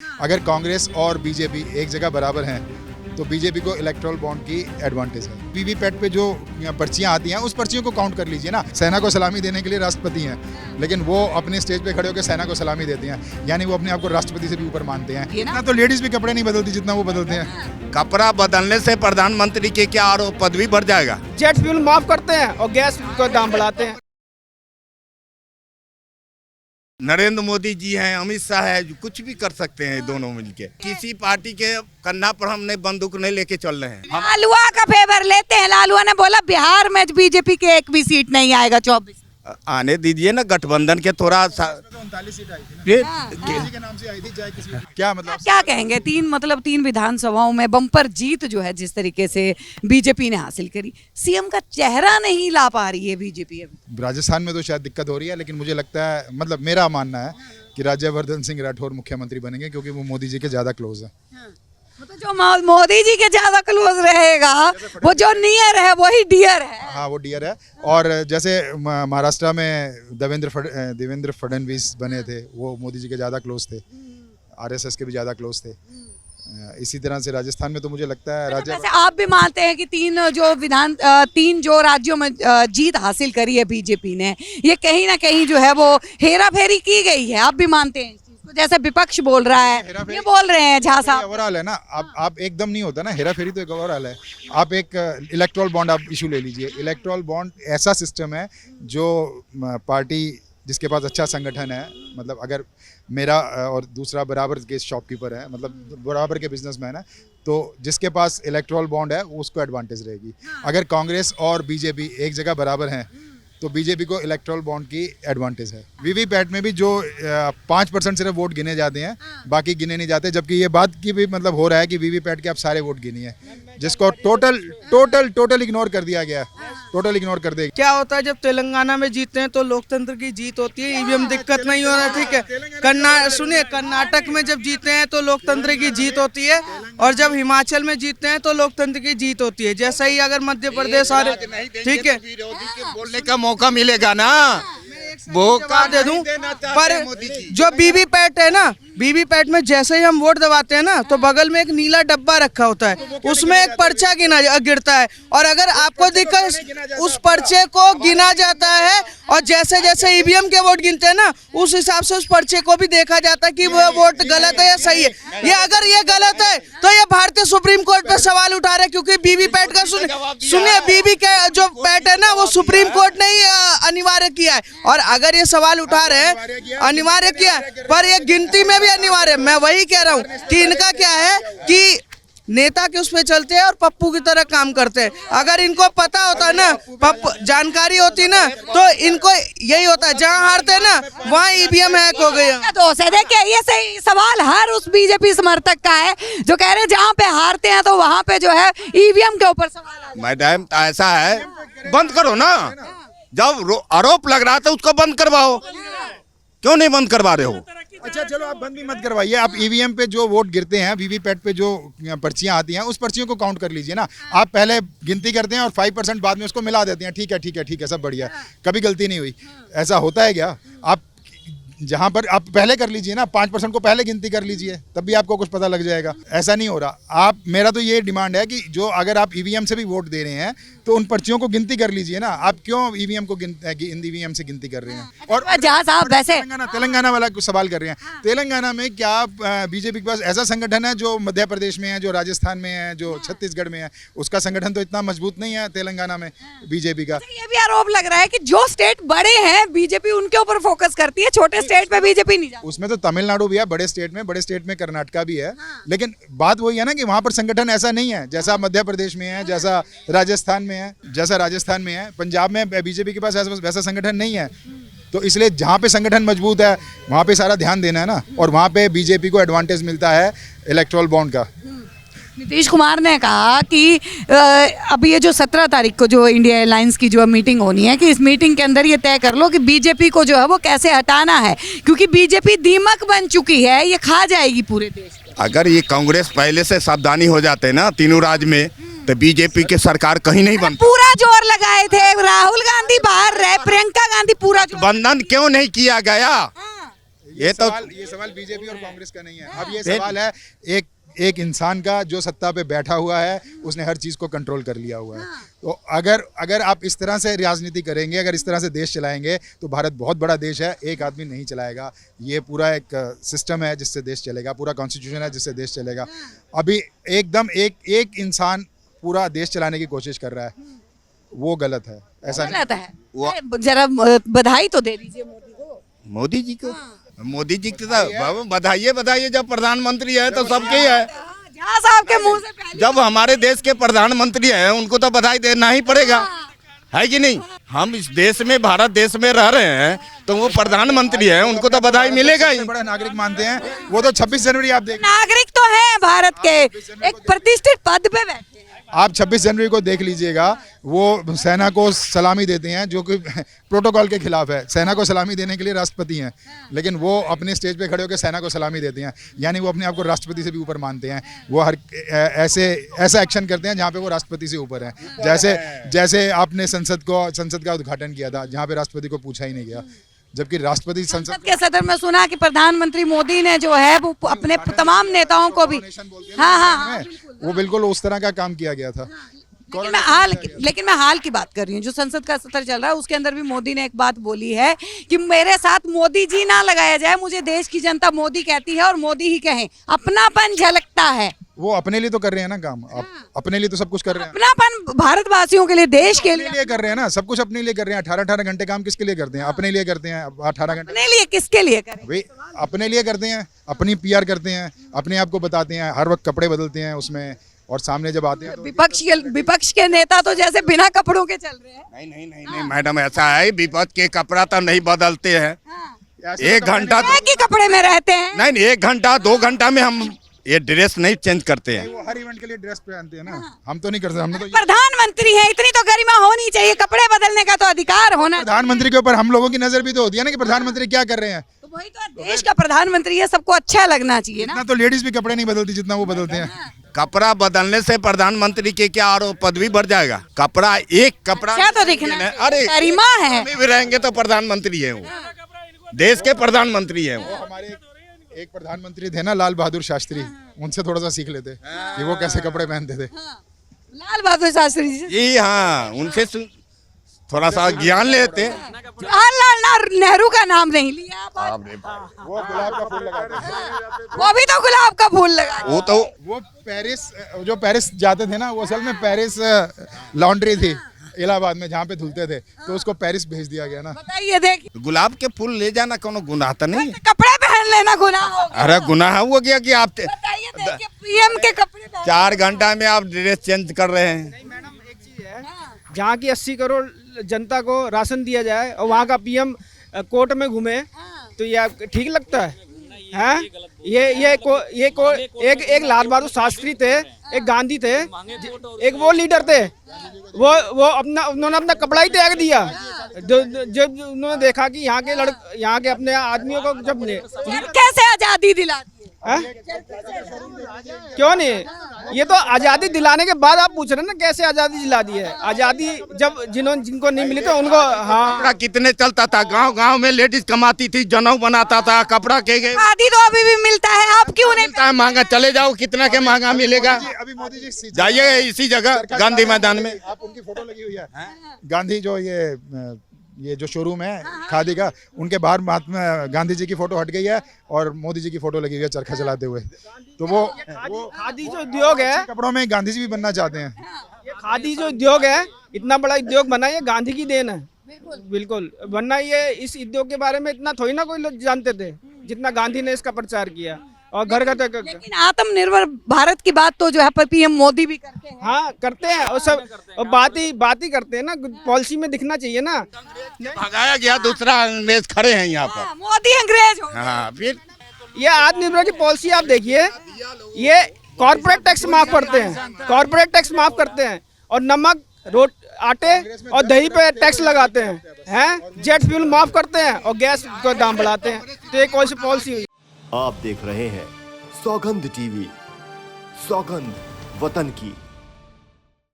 अगर कांग्रेस और बीजेपी एक जगह बराबर हैं तो बीजेपी को इलेक्टोरल बॉन्ड की एडवांटेज है। वीवीपैट पे जो पर्चियां आती हैं उस पर्चियों को काउंट कर लीजिए ना। सेना को सलामी देने के लिए राष्ट्रपति हैं, लेकिन वो अपने स्टेज पे खड़े होकर सेना को सलामी देते हैं, यानी वो अपने आप को राष्ट्रपति से भी ऊपर मानते हैं। इतना तो लेडीज भी कपड़े नहीं बदलती जितना वो बदलते हैं। कपड़ा बदलने से प्रधानमंत्री के क्या और पदवी बढ़ जाएगा? जेट फ्यूल माफ करते हैं और गैस का दाम बढ़ाते हैं। नरेंद्र मोदी जी हैं, अमित शाह है, कुछ भी कर सकते हैं दोनों मिलके। किसी पार्टी के कन्ना पर हमने बंदूक नहीं लेके चल रहे हैं। लालुआ का फेवर लेते हैं। लालुआ ने बोला बिहार में बीजेपी के एक भी सीट नहीं आएगा 24। आने दीजिए ना, गठबंधन के थोड़ा सा 39 सीट आई थी किसी के नाम से आई थी, चाहे किसी क्या मतलब क्या कहेंगे? तीन विधानसभाओं में बम्पर जीत जो है जिस तरीके से बीजेपी ने हासिल करी, सीएम का चेहरा नहीं ला पा रही है बीजेपी अभी। राजस्थान में तो शायद दिक्कत हो रही है, लेकिन मुझे लगता है, मतलब मेरा मानना है कि राज्यवर्धन सिंह राठौर मुख्यमंत्री बनेंगे, क्योंकि वो मोदी जी के ज्यादा क्लोज है। मतलब जो मोदी जी के ज्यादा क्लोज रहेगा, वो जो नियर है वही डियर है। हाँ, वो डियर है। और जैसे महाराष्ट्र में देवेंद्र फडणवीस बने थे, वो मोदी जी के ज़्यादा क्लोज थे, आरएसएस के भी ज़्यादा क्लोज थे। इसी तरह से राजस्थान में तो मुझे लगता है वैसे आप भी मानते हैं कि तीन जो राज्यों में जीत हासिल करी है बीजेपी ने, ये कहीं ना कहीं जो है वो हेरा फेरी की गई है। आप भी मानते हैं? जैसे विपक्ष बोल रहा है, ये बोल रहे हैं झा साहब। ओवरऑल है ना, आप एकदम नहीं होता ना, हेरा फेरी तो एक ओवरऑल है। आप एक इलेक्टोरल बॉन्ड आप इशू ले लीजिए। इलेक्टोरल बॉन्ड ऐसा सिस्टम है जो पार्टी जिसके पास अच्छा संगठन है, मतलब अगर मेरा और दूसरा बराबर के शॉपकीपर है, मतलब बराबर के बिजनेसमैन है, तो जिसके पास इलेक्टोरल बॉन्ड है उसको एडवांटेज रहेगी। अगर कांग्रेस और बीजेपी एक जगह बराबर हैं तो बीजेपी को इलेक्टोरल बॉन्ड की एडवांटेज है। वीवीपैट में भी जो 5% सिर्फ वोट गिने जाते हैं, बाकी गिने नहीं जाते, जबकि ये बात की भी मतलब हो रहा है कि वीवीपैट के आप सारे वोट गिनिए, जिसको टोटल इग्नोर कर दिया गया है। टोटल इग्नोर कर देगा। क्या होता है जब तेलंगाना में जीतते हैं तो लोकतंत्र की जीत होती है, ईवीएम दिक्कत नहीं हो रहा, ठीक है। सुनिए, कर्नाटक में जब जीते हैं तो लोकतंत्र की जीत होती है, और जब हिमाचल में जीतते हैं तो लोकतंत्र की जीत होती है। जैसा ही अगर मध्य प्रदेश आ रहे, ठीक है, बोलने का मौका मिलेगा ना, वो दे दूं। पर जो वीवीपैट है ना, वीवीपैट में जैसे ही हम वोट दबाते हैं ना, तो बगल में एक नीला डब्बा रखा होता है, उसमें एक पर्चा गिरता है, और अगर आपको दिक्कत, उस पर्चे को गिना जाता है, और जैसे जैसे ईवीएम के वोट गिनते हैं ना, उस हिसाब से उस पर्चे को भी देखा जाता है कि वो वोट गलत है या सही है। ये अगर ये गलत है तो ये भारतीय सुप्रीम कोर्ट पे सवाल उठा रहे हैं, क्योंकि वीवीपैट का सुनिए, वीवी का जो पैट है ना, वो सुप्रीम कोर्ट ने ही अनिवार्य किया है, और अगर ये सवाल उठा रहे हैं, अनिवार्य किया है, पर ये गिनती में भी अनिवार्य। मैं वही कह रहा हूँ कि इनका क्या है कि नेता के उस पे चलते हैं और पप्पू की तरह काम करते हैं। अगर इनको पता होता ना, जानकारी होती ना, तो इनको यही होता है, जहाँ हारते हैं ना वहाँ ईवीएम हैक हो गया। तो देखिए, ये सही सवाल हर उस बीजेपी समर्थक का है जो कह रहे हैं जहाँ पे हारते हैं तो वहाँ पे जो है ईवीएम के ऊपर सवाल। मैडम ऐसा है, बंद करो ना, जब आरोप लग रहा था उसको बंद करवाओ, क्यों नहीं बंद करवा रहे हो? अच्छा चलो, आप बंद भी मत करवाइए, आप ईवीएम पे जो वोट गिरते हैं, वीवीपैट पे जो पर्चियां आती हैं, उस पर्चियों को काउंट कर लीजिए ना। आप पहले गिनती करते हैं और 5% बाद में उसको मिला देते हैं। ठीक है, सब बढ़िया, कभी गलती नहीं हुई। ऐसा होता है क्या? आप जहां पर आप पहले कर लीजिए ना, 5% को पहले गिनती कर लीजिए, तब भी आपको कुछ पता लग जाएगा। ऐसा नहीं हो रहा। मेरा तो ये डिमांड है कि जो अगर आप ईवीएम से भी वोट दे रहे हैं तो उन पर्चियों को गिनती कर लीजिए ना। आप क्यों ईवीएम से गिनती कर रहे हैं? और जहाँ साहब वैसे तेलंगाना वाला कुछ सवाल कर रहे हैं। तेलंगाना में क्या बीजेपी के पास ऐसा संगठन है जो मध्य प्रदेश में है, जो राजस्थान में है, जो छत्तीसगढ़ में है? उसका संगठन तो इतना मजबूत नहीं है तेलंगाना में बीजेपी का। ये भी आरोप लग रहा है कि जो स्टेट बड़े हैं बीजेपी उनके ऊपर फोकस करती है, छोटे स्टेट पे बीजेपी नहीं जाती। उसमें तो तमिलनाडु भी है, बड़े स्टेट में कर्नाटका भी है। लेकिन बात वही है ना कि वहां पर संगठन ऐसा नहीं है जैसा मध्य प्रदेश में है, जैसा राजस्थान में है। पंजाब में बीजेपी के पास वैसा संगठन नहीं है। तो इसलिए जहाँ पे संगठन मजबूत है वहाँ पे सारा ध्यान देना है ना, और वहाँ पे बीजेपी को एडवांटेज मिलता है इलेक्टोरल बॉन्ड का। नीतीश कुमार ने कहा कि अब ये जो 17 तारीख को जो इंडिया अलायंस की जो मीटिंग होनी है, कि इस मीटिंग के अंदर ये तय कर लो कि बीजेपी को जो है वो कैसे हटाना है, क्योंकि बीजेपी दीमक बन चुकी है, ये खा जाएगी पूरे देश को। अगर ये कांग्रेस पहले से सावधानी हो जाते ना तीनों राज्य में, तो बीजेपी की सरकार कहीं नहीं बनती। पूरा जोर लगाए थे, राहुल गांधी बाहर रहे, प्रियंका गांधी पूरा बंधन क्यों नहीं किया गया? ये तो ये सवाल बीजेपी और कांग्रेस का नहीं है। अब ये सवाल है एक इंसान का जो सत्ता पे बैठा हुआ है, उसने हर चीज़ को कंट्रोल कर लिया हुआ है। तो अगर आप इस तरह से राजनीति करेंगे, अगर इस तरह से देश चलाएंगे, तो भारत बहुत बड़ा देश है, एक आदमी नहीं चलाएगा। ये पूरा एक सिस्टम है जिससे देश चलेगा, पूरा कॉन्स्टिट्यूशन है जिससे देश चलेगा। अभी एकदम एक इंसान पूरा देश चलाने की कोशिश कर रहा है, वो गलत है। ऐसा नहीं। गलत है। अरे, जरा बधाई तो दे दीजिए मोदी को। मोदी जी को, मोदी जी को तो बधाइए जब प्रधानमंत्री है तो सबके ही है। जहाँ साहब के मुंह से पहले जब हमारे देश के प्रधानमंत्री हैं उनको तो बधाई देना ही पड़ेगा, है कि नहीं। हम इस देश में, भारत देश में रह रहे हैं, तो वो प्रधानमंत्री हैं, उनको तो बधाई मिलेगा ही। सबसे बड़ा नागरिक मानते हैं वो तो 26 जनवरी आप देख, नागरिक तो है भारत के, एक प्रतिष्ठित पद पे बैठे हैं। आप 26 जनवरी को देख लीजिएगा, वो सेना को सलामी देते हैं, जो कि प्रोटोकॉल के खिलाफ है। सेना को सलामी देने के लिए राष्ट्रपति हैं, लेकिन वो अपने स्टेज पे खड़े होकर सेना को सलामी देते हैं, यानी वो अपने आप को राष्ट्रपति से भी ऊपर मानते हैं। वो ऐसा एक्शन करते हैं जहाँ पे वो राष्ट्रपति से ऊपर है। जैसे आपने संसद का उद्घाटन किया था, जहाँ पे राष्ट्रपति को पूछा ही नहीं गया, जबकि राष्ट्रपति संसद के सदन में सुना कि प्रधानमंत्री मोदी ने जो है वो अपने तमाम नेताओं को भी, हाँ, वो बिल्कुल उस तरह का काम किया गया था। लेकिन मैं हाल की बात कर रही हूँ, जो संसद का सत्र चल रहा है उसके अंदर भी मोदी ने एक बात बोली है कि मेरे साथ मोदी जी ना लगाया जाए, मुझे देश की जनता मोदी कहती है और मोदी ही कहें, अपनापन झलकता है। वो अपने लिए तो कर रहे हैं ना काम, अपने लिए तो सब कुछ कर रहे हैं। अपनापन भारतवासियों के लिए, देश के लिए कर रहे हैं ना, सब कुछ अपने लिए कर रहे हैं। 18 घंटे काम किसके लिए करते हैं? अपने लिए करते हैं। 18 घंटे अपने लिए, किसके लिए करें? वे अपने लिए करते हैं, अपनी PR करते हैं, अपने आप को बताते हैं, हर वक्त कपड़े बदलते हैं उसमें, और सामने जब आते हैं तो विपक्ष के नेता तो जैसे बिना कपड़ों के चल रहे हैं। नहीं मैडम, ऐसा है, विपक्ष के कपड़ा तो नहीं बदलते हैं। 1 घंटा एक ही कपड़े में रहते हैं। नहीं, 1 घंटा 2 घंटा में हम ये ड्रेस नहीं चेंज करते हैं। वो हर इवेंट के लिए ड्रेस पहनते हैं ना, हम तो नहीं कर सकते। हमने तो प्रधानमंत्री है, इतनी तो गरिमा होनी चाहिए, कपड़े बदलने का तो अधिकार होना। प्रधानमंत्री के ऊपर हम लोगों की नजर भी तो होती है ना कि प्रधानमंत्री क्या कर रहे हैं। तो वही तो देश का प्रधानमंत्री है, सबको अच्छा लगना चाहिए ना। इतना तो लेडीज भी कपड़े नहीं बदलती जितना वो बदलते हैं। कपड़ा बदलने से प्रधानमंत्री के क्या और पदवी बढ़ जाएगा? कपड़ा अच्छा तो दिखना, अरे गरिमा है। भी रहेंगे तो प्रधानमंत्री है, वो देश के प्रधानमंत्री है। वो हमारे एक प्रधानमंत्री थे ना, लाल बहादुर शास्त्री, उनसे थोड़ा सा सीख लेते कि वो कैसे कपड़े पहनते थे। लाल बहादुर शास्त्री जी, हाँ, उनसे थोड़ा सा ज्ञान लेते। जवाहरलाल नेहरू का नाम नहीं लिया आप। वो गुलाब का फूल लगाते थे। वो भी तो गुलाब का फूल लगा। वो पेरिस जाते थे ना, वो असल में पेरिस लॉन्ड्री थी इलाहाबाद में, जहाँ पे धुलते थे, तो उसको पेरिस भेज दिया गया ना। बताइए, देखिए, गुलाब के फूल ले जाना कोनो गुनाह तो नहीं? कपड़े पहन लेना गुनाह हो गया। अरे गुनाह हो गया कि आप बताइए, देखिए, PM के कपड़े 4 घंटा में आप ड्रेस चेंज कर रहे हैं। मैडम, एक चीज है, जहाँ की 80 करोड़ जनता को राशन दिया जाए और वहाँ का PM कोर्ट में घूमे, तो ये ठीक लगता है? हैं? एक लाल बहादुर शास्त्री थे, एक गांधी थे, एक वो लीडर थे, वो उन्होंने अपना कपड़ा ही त्याग दिया जब उन्होंने देखा कि यहाँ के अपने आदमियों को जब कैसे आजादी दिला दी? क्यों नहीं? ये तो आजादी दिलाने के बाद आप पूछ रहे हैं ना, कैसे आजादी दिला दी है? आजादी जब जिनको नहीं मिली तो उनको, हाँ, कितने चलता था, गांव में लेडीज कमाती थी, जनेऊ बनाता था, कपड़ा के आदि तो अभी भी मिलता है, आप क्यों नहीं? मिलता है महंगा, चले जाओ, कितना के महंगा मिलेगा। अभी मोदी जी जाइए इसी जगह गांधी मैदान में, आप उनकी फोटो लगी हुई है, गांधी जो ये जो शोरूम है खादी का, उनके बाहर महात्मा गांधी जी की फोटो हट गई है और मोदी जी की फोटो लगी हुई है चरखा चलाते हुए। तो वो खादी जो उद्योग है, कपड़ों में गांधी जी भी बनना चाहते हैं। ये खादी जो उद्योग है, इतना बड़ा उद्योग बना, ये गांधी की देन है। बिल्कुल, वरना ये इस उद्योग के बारे में इतना थोड़ी ना कोई लोग जानते थे जितना गांधी ने इसका प्रचार किया। और घर घर तक, लेकिन आत्मनिर्भर भारत की बात तो जो है PM मोदी भी करते हैं। हाँ, करते हैं, और सब और बात ही करते हैं ना, पॉलिसी में दिखना चाहिए ना। भगाया गया, दूसरा अंग्रेज खड़े हैं यहाँ पर। मोदी अंग्रेज हो। हाँ, फिर ये आत्मनिर्भर की पॉलिसी आप देखिए, ये कॉर्पोरेट टैक्स माफ करते हैं, कॉर्पोरेट टैक्स माफ करते हैं, और नमक, आटे और दही पे टैक्स लगाते हैं, जेट फ्यूल माफ करते हैं और गैस का दाम बढ़ाते हैं। तो ये कौन सी पॉलिसी हुई? आप देख रहे हैं सौगंध TV, सौगंध वतन की।